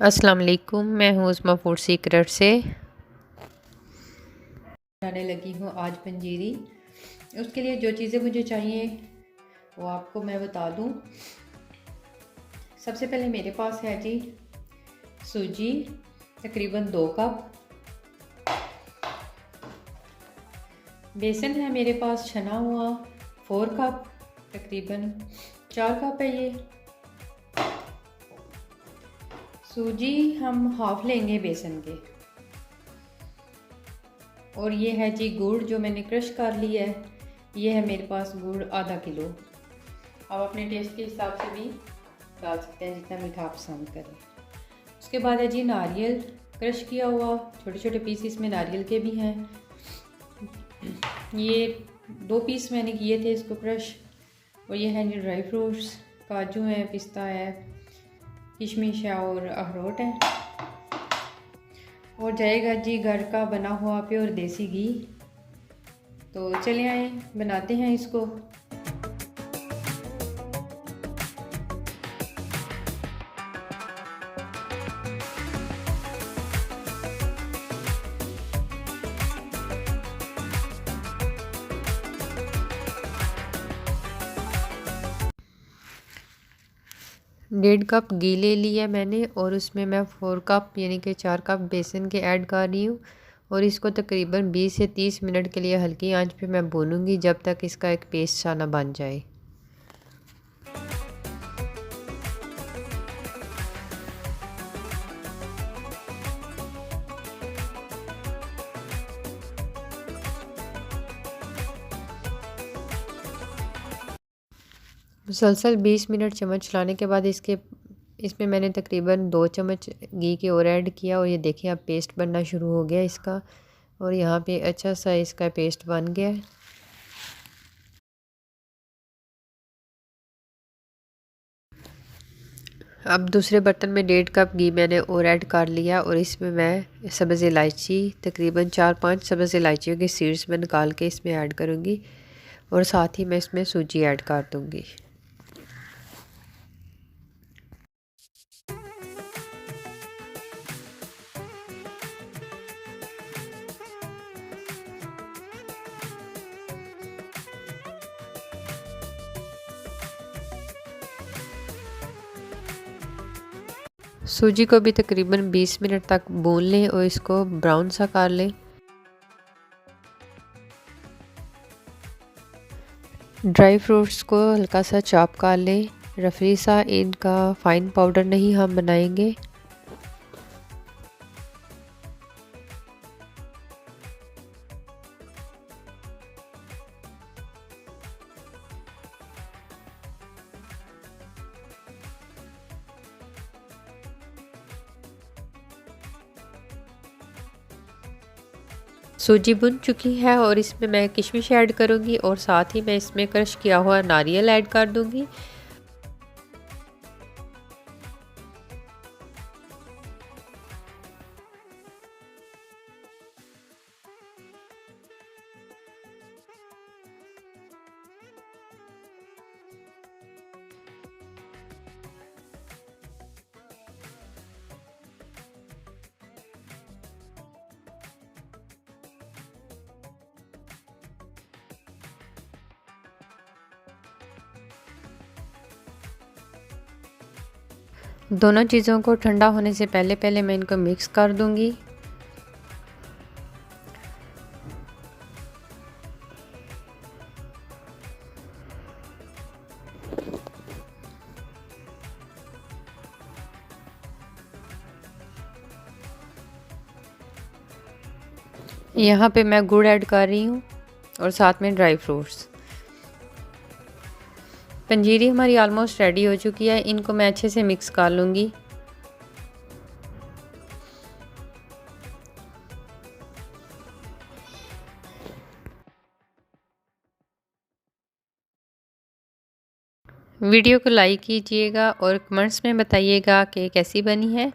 अस्सलाम वालेकुम, मैं हूँ उस्मा फूड सीक्रेट से। बनाने लगी हूँ आज पंजीरी। उसके लिए जो चीज़ें मुझे चाहिए वो आपको मैं बता दूँ। सबसे पहले मेरे पास है जी सूजी तकरीबन 2 कप, बेसन है मेरे पास छना हुआ 4 कप, तकरीबन 4 कप है ये। सूजी हम हाफ लेंगे बेसन के। और ये है जी गुड़ जो मैंने क्रश कर लिया है, ये है मेरे पास गुड़ आधा किलो। आप अपने टेस्ट के हिसाब से भी डाल सकते हैं जितना मीठा आप पसंद करें। उसके बाद है जी नारियल क्रश किया हुआ, छोटे छोटे पीस इसमें नारियल के भी हैं। ये 2 पीस मैंने किए थे इसको क्रश। और ये है जी ड्राई फ्रूट्स, काजू है, पिस्ता है, किशमिश है और अखरोट है। और जाएगा जी घर का बना हुआ प्योर देसी घी। तो चले आए बनाते हैं इसको। डेढ़ कप घी ले लिया मैंने और उसमें मैं 4 कप यानी कि 4 कप बेसन के ऐड कर रही हूँ। और इसको तकरीबन 20 से 30 मिनट के लिए हल्की आंच पे मैं भूनूंगी जब तक इसका एक पेस्ट सा ना बन जाए। मुसलसल 20 मिनट चम्मच चलाने के बाद इसमें मैंने तकरीबन 2 चम्मच घी के और ऐड किया। और ये देखिए अब पेस्ट बनना शुरू हो गया इसका। और यहाँ पे अच्छा सा इसका पेस्ट बन गया है। अब दूसरे बर्तन में 1.5 कप घी मैंने और ऐड कर लिया। और इसमें मैं सब्ज़ इलायची तकरीबन 4-5 सब्ज़ इलायचियों के सीड्स में निकाल के इसमें ऐड करूँगी। और साथ ही मैं इसमें सूजी ऐड कर दूँगी। सूजी को भी तकरीबन 20 मिनट तक भून लें और इसको ब्राउन सा कर लें। ड्राई फ्रूट्स को हल्का सा चॉप कर लें, रफली सा, इनका फाइन पाउडर नहीं हम बनाएंगे। सूजी भुन चुकी है और इसमें मैं किशमिश ऐड करूंगी और साथ ही मैं इसमें क्रश किया हुआ नारियल ऐड कर दूंगी। दोनों चीज़ों को ठंडा होने से पहले पहले मैं इनको मिक्स कर दूंगी। यहाँ पे मैं गुड़ ऐड कर रही हूँ और साथ में ड्राई फ्रूट्स। पंजीरी हमारी ऑलमोस्ट रेडी हो चुकी है, इनको मैं अच्छे से मिक्स कर लूँगी। वीडियो को लाइक कीजिएगा और कमेंट्स में बताइएगा कि कैसी बनी है।